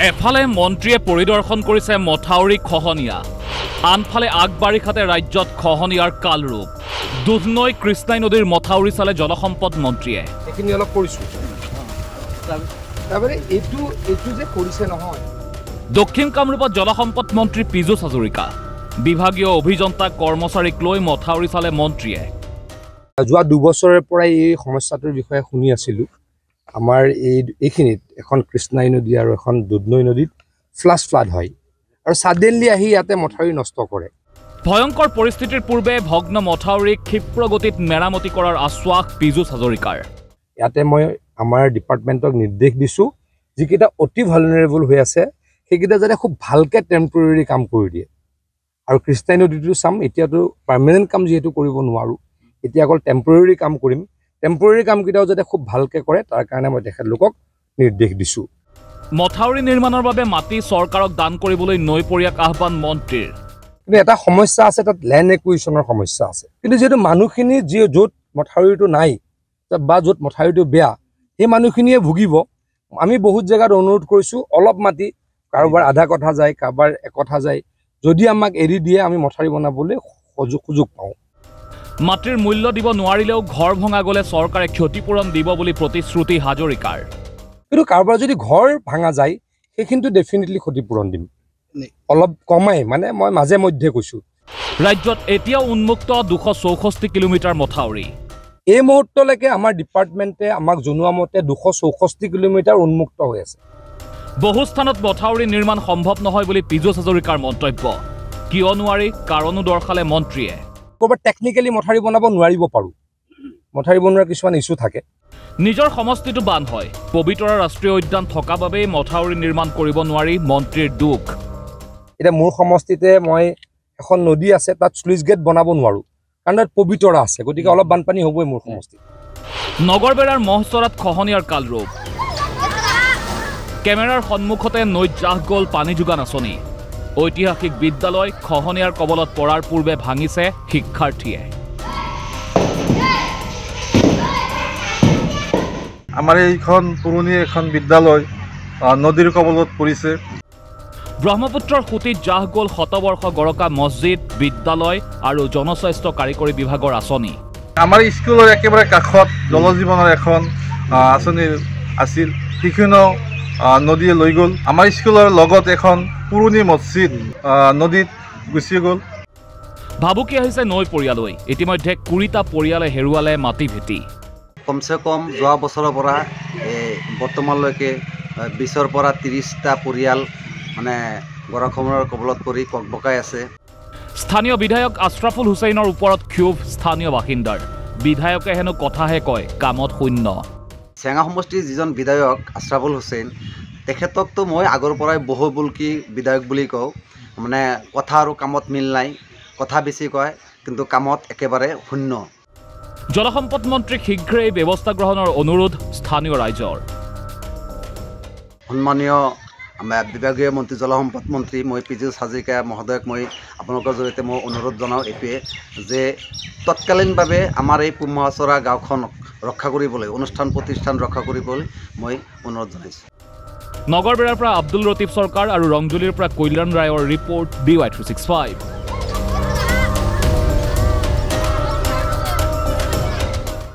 এফালে মন্ত্ৰীয়ে পৰিদৰ্শন কৰিছে মথাউৰি খহনীয়া, আনফালে আগবাৰিষাতে ৰাজ্যত খহনীয়াৰ কালৰূপ। দুধনৈ কৃষ্ণাই নদীৰ মথাউৰি চালে জলসম্পদ মন্ত্ৰীয়ে। এইখিনি অলপ কৰিছোঁ, তাৰমানে এইটো যে কৰিছে নহয়। দক্ষিণ কামৰূপত জলসম্পদ মন্ত্ৰী পীযুষ হাজৰিকা, বিভাগীয় অভিযন্তা কৰ্মচাৰীক লৈ মথাউৰি চালে মন্ত্ৰীয়ে। যোৱা 2 বছৰৰ পৰাই এই সমস্যাটোৰ বিষয়ে শুনি আছিলোঁ। আমাৰ এইখিনিত এখন কৃষ্ণাই নদী আৰু এখন দুধনৈ নদীত ফ্লাড হয় আৰু ছাডেনলি আহি ইয়াতে মথাউৰি নষ্ট কৰে। ভয়ংকৰ পৰিস্থিতিৰ পূৰ্বে ভগ্ন মথাউৰিক ক্ষিপ্ৰ গতিত মেৰামতি কৰাৰ আশ্বাস পীযুষ হাজৰিকাৰ। ইয়াতে মই আমাৰ ডিপাৰ্টমেণ্টক নিৰ্দেশ দিছোঁ, যিকেইটা অতি ভালনাৰেবল হৈ আছে সেইকেইটা যাতে খুব ভালকৈ টেম্পৰেৰী কাম কৰি দিয়ে। আৰু কৃষ্ণাই নদীটো চাম, এতিয়াতো পাৰ্মানেণ্ট কাম যিহেতু কৰিব নোৱাৰোঁ, এতিয়া অকল টেম্পৰেৰী কাম কৰিম। টেম্পৰেৰী কামকেইটাও যাতে খুব ভালকৈ কৰে তাৰ কাৰণে মই তেখেতলোকক নিৰ্দেশ দিছোঁ। মথাউৰি নিৰ্মাণৰ বাবে মাটি চৰকাৰক দান কৰিবলৈ নৈপৰীয়াক আহ্বান মন্ত্ৰীৰ। কিন্তু এটা সমস্যা আছে, তাত লেণ্ড একুইজিশ্যনৰ সমস্যা আছে। কিন্তু যিহেতু মানুহখিনি য'ত মথাউৰিটো নাই বা য'ত মথাউৰিটো বেয়া, সেই মানুহখিনিয়ে ভুগিব। আমি বহুত জেগাত অনুৰোধ কৰিছোঁ, অলপ মাটি কাৰোবাৰ আধা কঠা যায়, কাৰোবাৰ 1 কঠা যায়, যদি আমাক এৰি দিয়ে আমি মথাউৰি বনাবলৈ সুযোগ পাওঁ। মাটিৰ মূল্য দিব নোৱাৰিলেও ঘৰ ভঙা গ'লে চৰকাৰে ক্ষতিপূৰণ দিব বুলি প্ৰতিশ্ৰুতি হাজৰিকাৰ। কিন্তু কাৰোবাৰ যদি ঘৰ ভাঙা যায় সেইখিনিতো ডেফিনেটলি ক্ষতিপূৰণ দিম, অলপ কমাই, মানে মই মাজে মধ্যে কৈছোঁ। ৰাজ্যত এতিয়াও উন্মুক্ত 264 কিলোমিটাৰ মথাউৰি। এই মুহূৰ্তলৈকে আমাৰ ডিপাৰ্টমেণ্টে আমাক জনোৱা মতে 264 কিলোমিটাৰ উন্মুক্ত হৈ আছে। বহু স্থানত মথাউৰি নিৰ্মাণ সম্ভৱ নহয় বুলি পীযুষ হাজৰিকাৰ মন্তব্য। কিয় নোৱাৰি কাৰণো দৰ্শালে মন্ত্ৰীয়ে। ক'ৰবাত টেকনিকেলি মথাউৰি বনাব নোৱাৰিব পাৰোঁ, মথাউৰি বনোৱাৰ কিছুমান ইছ্যু থাকে। নিজৰ সমষ্টিটো বান হয়, পবিতৰা ৰাষ্ট্ৰীয় উদ্যান থকা বাবেই মথাউৰি নিৰ্মাণ কৰিব নোৱাৰি মন্ত্ৰীৰ দুখ। এতিয়া মোৰ সমষ্টিতে মই এখন নদী আছে, তাত স্লুইচ গেট বনাব নোৱাৰোঁ কাৰণ তাত পবিতৰা আছে, গতিকে অলপ বানপানী হ'বই মোৰ সমষ্টিত। নগৰবেৰাৰ মহচৰাত খহনীয়াৰ কালৰূপ। কেমেৰাৰ সন্মুখতে নৈত জাহ গ'ল পানী যোগান আঁচনি। ঐতিহাসিক বিদ্যালয় খহনীয়াৰ কবলত পৰাৰ পূৰ্বে ভাঙিছে শিক্ষাৰ্থীয়ে। আমাৰ এইখন পুৰণি এখন বিদ্যালয় নদীৰ কবলত পৰিছে। ব্ৰহ্মপুত্ৰৰ সুঁতিত জাহ গ'ল শতবৰ্ষ গৰকা মছজিদ, বিদ্যালয় আৰু জনস্বাস্থ্য কাৰিকৰী বিভাগৰ আঁচনি। আমাৰ স্কুলৰ একেবাৰে কাষত জল জীৱনৰ এখন আঁচনি আছিল, সেইখিনিও নদীয়ে লৈ গ'ল। আমাৰ স্কুলৰ লগত এখন পুৰণি মছজিদ নদীত গুচি গ'ল। ভাবুকি আহিছে নৈ পৰিয়াললৈ। ইতিমধ্যে 20টা পৰিয়ালে হেৰুৱালে মাটি ভেটি। কমচে কম যোৱা বছৰৰ পৰা বৰ্তমানলৈকে 20ৰ পৰা 30টা পৰিয়াল মানে গৰাখহনীয়াৰ কবলত পৰি ককবকাই আছে। স্থানীয় বিধায়ক আশ্ৰাফুল হুছেইনৰ ওপৰত ক্ষোভ স্থানীয় বাসিন্দাৰ। বিধায়কে হেনো কথাহে কয়, কামত শূন্য। চেঙা সমষ্টিৰ যিজন বিধায়ক আশ্ৰাফুল হুছেইন, তেখেতকতো মই আগৰ পৰাই বহুবুলকি বিধায়ক বুলি কওঁ। মানে কথা আৰু কামত মিল নাই, কথা বেছি কয় কিন্তু কামত একেবাৰে শূন্য। জলসম্পদ মন্ত্ৰীক শীঘ্ৰেই ব্যৱস্থা গ্ৰহণৰ অনুৰোধ স্থানীয় ৰাইজৰ। সন্মানীয় বিভাগীয় মন্ত্ৰী জলসম্পদ মন্ত্ৰী মই পীযুষ হাজৰিকা মহোদয়ক মই আপোনালোকৰ জৰিয়তে মই অনুৰোধ জনাওঁ এইটোৱে যে তৎকালীনভাৱে আমাৰ এই পুমহাচৰা গাঁওখনক ৰক্ষা কৰিবলৈ, অনুষ্ঠান প্ৰতিষ্ঠান ৰক্ষা কৰিবলৈ মই অনুৰোধ জনাইছোঁ। নগৰবেৰাৰ পৰা আব্দুল লতিফ চৰকাৰ আৰু ৰংজুলিৰ পৰা কল্যাণ ৰায়ৰ ৰিপৰ্ট BY365।